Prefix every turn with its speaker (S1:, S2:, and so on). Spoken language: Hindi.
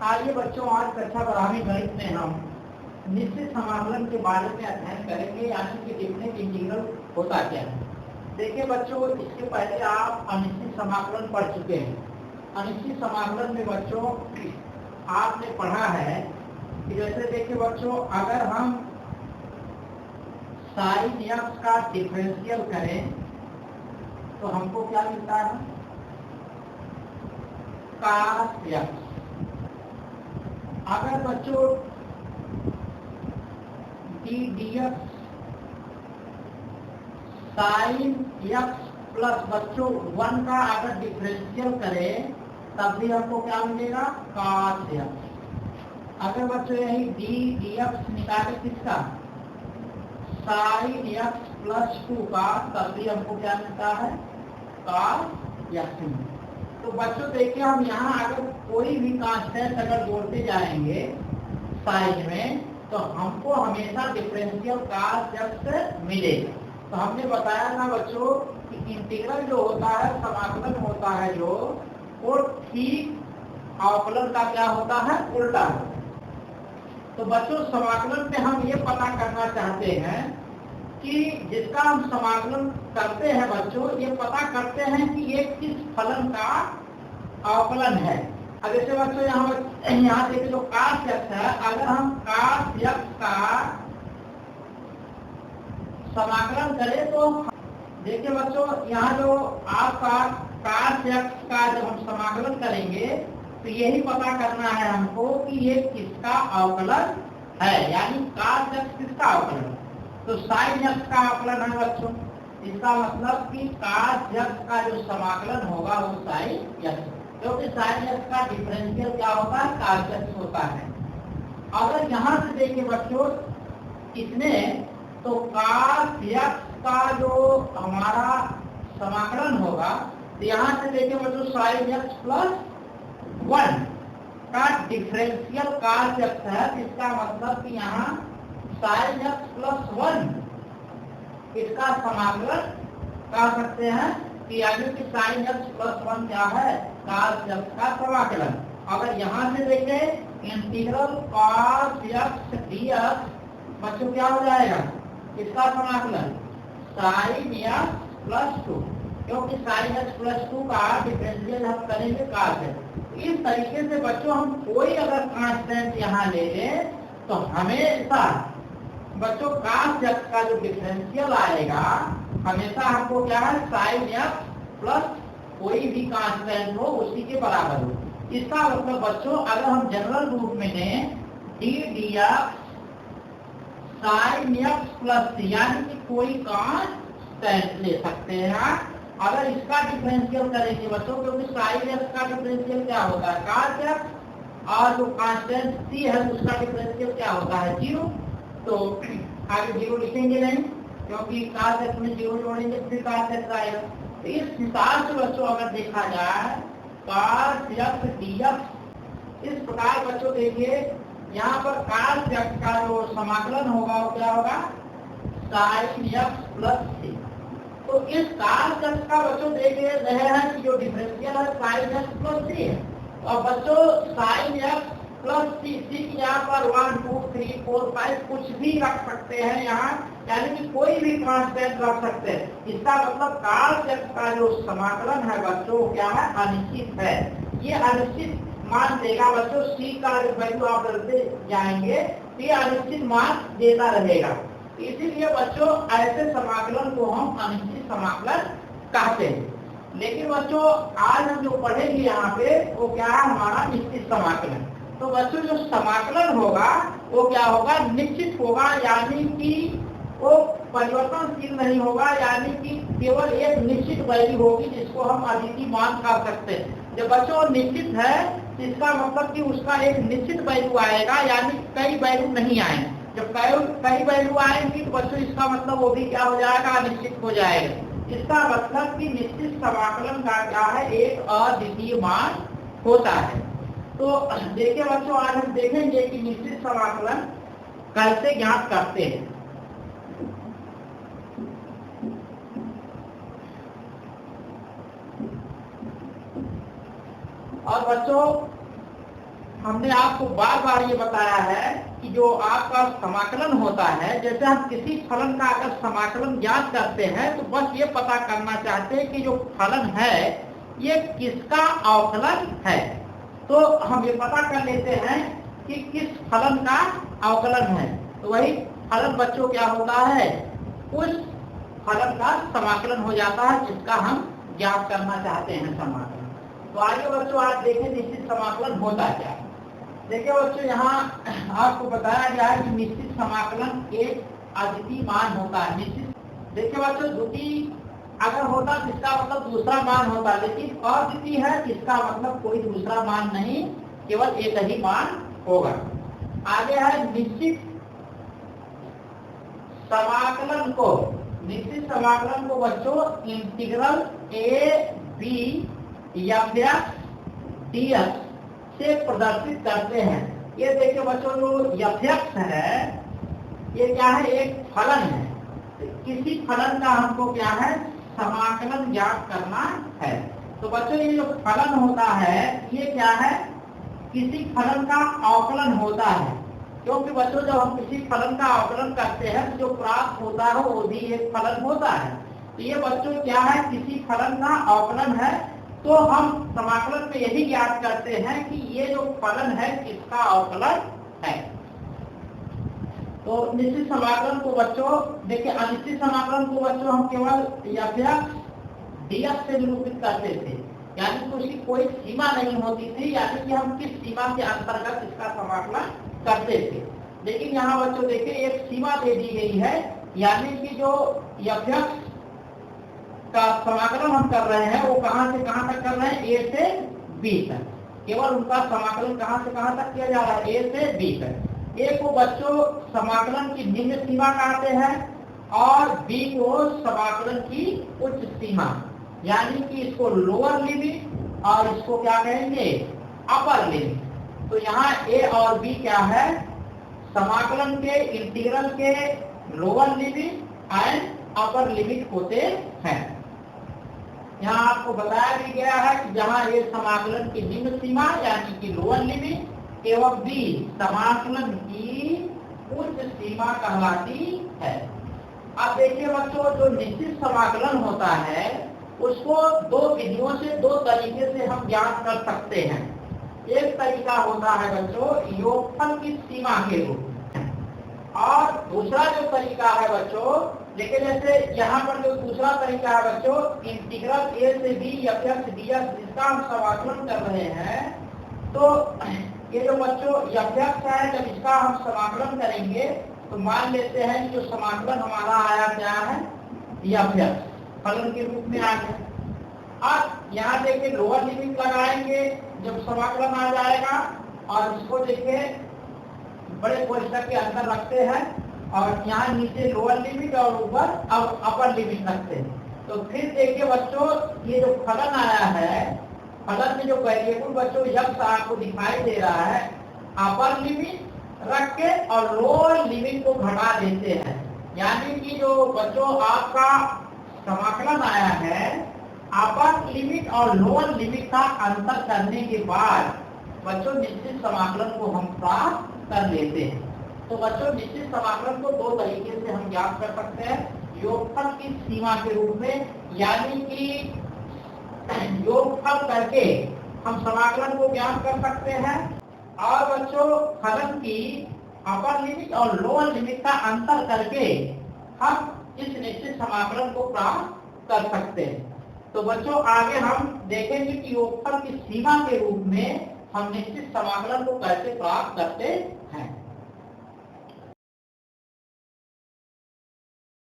S1: आइए बच्चों, आज कक्षा 12वीं गणित में हम निश्चित समाकलन के बारे में अध्ययन करेंगे, यानी कि डिफरेंट इंटीग्रल होता क्या है। देखिए बच्चों, इसके पहले आप अनिश्चित समाकलन पढ़ चुके हैं। अनिश्चित समाकलन में बच्चों आपने पढ़ा है कि जैसे देखिए बच्चों, अगर हम साइन एक्स का डिफरेंशियल करें तो हमको क्या मिलता है, कॉस एक्स। अगर बच्चों dx साइन एक्स प्लस बच्चों 1 का अगर डिफरेंशियल करें तब भी हमको क्या मिलेगा, कॉस एक्स। अगर बच्चों यही dx निकाले किसका, साइन एक्स प्लस 2 का, तब भी हमको क्या मिलता है, कॉस एक्स। तो बच्चों देखिए, हम यहाँ अगर कोई भी कांस्टेंट अगर जोड़ते जाएंगे साइन में तो हमको हमेशा डिफरेंशियल कॉस एक्स मिलेगा। तो हमने बताया था बच्चों कि इंटीग्रल जो होता है, समाकलन होता है जो, वो ठीक अवकलन का क्या होता है, उल्टा होता है। तो बच्चों समाकलन में हम ये पता करना चाहते हैं कि जिसका हम समाकलन करते हैं बच्चों, ये पता करते हैं कि ये किस फलन का अवकलन है। अब जैसे बच्चों यहाँ देखिए जो कॉस एक्स है, अगर हम कॉस एक्स का समाकलन करें तो देखिए बच्चों, यहाँ जो आपका कॉस एक्स का जब हम समाकलन करेंगे तो यही पता करना है हमको कि ये किसका अवकलन है, यानी कॉस एक्स किसका अवकलन। तो साइन एक्स का अवकलन है बच्चों, इसका मतलब कि कॉस एक्स का जो समाकलन होगा वो साइन एक्स, क्योंकि साइन एक्स का डिफरेंशियल क्या होता है, कॉस एक्स होता है। अगर यहाँ से देखिए बच्चों इसमें, तो कॉस एक्स का जो हमारा समाकलन होगा, तो यहाँ से देखिए बच्चों साइन एक्स प्लस 1 का डिफरेंशियल कॉस एक्स है। इसका मतलब कि यहाँ साइन एक्स प्लस 1 इसका समाकलन कह सकते हैं कि यानी कि साइन एक्स प्लस 1 क्या है, कॉस एक्स का समाकलन। अगर यहाँ से देखें इंटीग्रल कॉस एक्स डीएक्स बच्चों क्या हो जाएगा, इसका समाकलन साइन एक्स प्लस 2, क्योंकि साइन एक्स प्लस 2 का डिफरेंशियल हम करेंगे कॉस एक्स। इस तरीके से बच्चों हम कोई अगर कांस्टेंट यहाँ ले लें तो हमेशा बच्चों कॉस एक्स का जो डिफरेंशियल आएगा हमेशा हमको क्या है, साइन एक्स प्लस कोई भी कांस्टेंट हो उसी के बराबर हो। इसका मतलब बच्चों अगर हम जनरल रूप में लें D x sine x plus, यानी कि कोई कांस्टेंट ले सकते हैं। अगर इसका डिफरेंशियल करेंगे बच्चों, क्योंकि साइन एक्स का डिफरेंशियल क्या होता है, कॉस एक्स, और जो कांस्टेंट सी है उसका डिफरेंशियल क्या होता है, 0। तो आगे 0 लिखेंगे नहीं, क्योंकि कॉस एक्स में 0 जोड़ेंगे फिर कॉस एक्स आएगा। तो इस हिसाब से बच्चों अगर देखा जाए कॉस एक्स डीएक्स, इस प्रकार बच्चों देखिए यहाँ पर कॉस एक्स का जो समाकलन होगा वो क्या होगा, साइन एक्स प्लस सी। तो इस कॉस एक्स का बच्चों देखिए रहे हैं कि जो डिफरेंशियल है साइन एक्स प्लस सी है। और बच्चों साइन एक्स प्लस सी, यहाँ पर 1 2 3 4 5 कुछ भी रख सकते हैं यहाँ, यानी कि कोई भी कांस्टेंट रख सकते हैं। इसका मतलब कॉस एक्स का जो समाकलन है बच्चों क्या है, अनिश्चित है। ये अनिश्चित मान देगा बच्चों, सी का वैल्यू आप डालते जाएंगे तो ये अनिश्चित मान देता रहेगा। इसीलिए बच्चों ऐसे समाकलन को हम अनिश्चित समाकलन कहते हैं। लेकिन बच्चों आज हम जो पढ़ेंगे यहाँ पे वो क्या है, हमारा निश्चित समाकलन। तो बच्चों जो समाकलन होगा वो क्या होगा, निश्चित होगा, यानी कि वो परिवर्तनशील नहीं होगा, यानी कि केवल एक निश्चित वैल्यू होगी जिसको हम अद्वितीय मान कर सकते हैं। जब बच्चों निश्चित है इसका मतलब कि उसका एक निश्चित वैल्यू आएगा, यानी कई वैल्यू नहीं आएंगे। जब कई वैल्यू आएंगी तो बच्चों इसका मतलब वो भी क्या हो जाएगा, अनिश्चित हो जाएगा। इसका मतलब कि निश्चित समाकलन का क्या है, एक अद्वितीय मान होता है। तो देखिए बच्चों आज हम देखेंगे कि निश्चित समाकलन कैसे ज्ञात करते हैं। और बच्चों हमने आपको बार बार ये बताया है कि जो आपका समाकलन होता है, जैसे हम किसी फलन का अगर समाकलन ज्ञात करते हैं तो बस ये पता करना चाहते हैं कि जो फलन है ये किसका अवकलन है। तो हम ये पता कर लेते हैं कि किस फलन का अवकलन है। तो वही फलन बच्चों क्या होता है, उस फलन का समाकलन हो जाता है जिसका हम ज्ञात करना चाहते हैं समाकलन। तो आगे बच्चों आप देखें निश्चित समाकलन होता क्या। देखिए बच्चों यहाँ आपको बताया गया है कि निश्चित समाकलन एक अद्वितीय मान होता है। निश्चित देखिए बच्चों द्वितीय अगर होता तो इसका मतलब दूसरा मान होता, लेकिन अद्वितीय है इसका मतलब कोई दूसरा मान नहीं, केवल एक ही मान होगा। आगे है निश्चित समाकलन को, निश्चित समाकलन को बच्चों integral a b f dx से प्रदर्शित करते हैं। ये देखिए बच्चों जो f है ये क्या है, एक फलन है। किसी फलन का हमको क्या है, समाकलन ज्ञात करना है। तो बच्चों ये जो फलन होता है ये क्या है, किसी फलन का अवकलन होता है। क्योंकि बच्चों जब हम किसी फलन का अवकलन करते हैं तो जो प्राप्त होता है वो भी एक फलन होता है। तो ये बच्चों क्या है, किसी फलन का अवकलन है। तो हम समाकलन में यही ज्ञात करते हैं कि ये जो फलन है किसका अवकलन है। तो निश्चित समाकलन को बच्चों देखिए, अनिश्चित समाकलन को बच्चों हम केवल f dx से निरूपित करते थे, यानी कि उसकी कोई सीमा नहीं होती थी, यानी कि हम किस सीमा के अंतर्गत इसका समाकलन करते थे। लेकिन यहाँ बच्चों देखिए एक सीमा दे दी गई है, यानी कि जो f का समाकलन हम कर रहे हैं वो कहाँ से कहाँ तक कर रहे हैं, a से b तक। केवल उनका समाकलन कहाँ से कहाँ तक किया जा रहा है, a से b तक। a को बच्चों समाकलन की निम्न सीमा कहते हैं और b को समाकलन की उच्च सीमा, यानी कि इसको लोअर लिमिट और इसको क्या कहेंगे, अपर लिमिट। तो यहाँ a और b क्या है, समाकलन के इंटीग्रल के lower limit and upper limit होते हैं। यहाँ आपको बताया भी गया है कि जहाँ a समाकलन की निम्न सीमा यानी कि लोअर लिमिट एवं b समाकलन की उच्च सीमा कहलाती है। अब देखिए बच्चों जो निश्चित समाकलन होता है उसको दो विधियों से, दो तरीके से हम ज्ञात कर सकते हैं। एक तरीका होता है बच्चों योगफल की सीमा के रूप में, और दूसरा जो तरीका है बच्चों, लेकिन जैसे यहाँ पर जो दूसरा तरीका है बच्चों इंटीग्रल a से b f dx जिसका हम समाकलन कर रहे हैं, तो ये जो बच्चों f है जब इसका हम समाकलन करेंगे तो मान लेते हैं कि जो समाकलन हमारा आया क्या है, f फलन के रूप में आ गया। अब यहाँ देखिए लोअर लिमिट लगाएंगे जब समाकलन आ जाएगा, और इसको देखिए बड़े कोष्ठक के अंदर रखते हैं और यहाँ नीचे लोअर लिमिट और ऊपर अब अपर लिमिट रखते हैं। तो फिर देखिए बच्चों ये जो फलन आया है, फलन में जो वेरिएबल बच्चों यक्स आपको दिखाई दे रहा है, अपर लिमिट रख के और लोअर लिमिट को घटा देते हैं। यानी कि जो बच्चों आपका समाकलन आया है अपर लिमिट और लोअर लिमिट का अंतर करने के बाद बच्चों निश्चित समाकलन को हम प्राप्त कर लेते हैं। तो बच्चों निश्चित समाकलन को दो तरीके से हम ज्ञात कर सकते हैं, योगफल की सीमा के रूप में, यानी कि योगफल करके हम समाकलन को ज्ञात कर सकते हैं, और बच्चों फलन की अपर लिमिट और लोअर लिमिट का अंतर करके हम इस निश्चित समाकलन को प्राप्त कर सकते हैं। तो बच्चों आगे हम देखेंगे कि योगफल की सीमा के रूप में हम निश्चित समाकलन को कैसे प्राप्त करते हैं।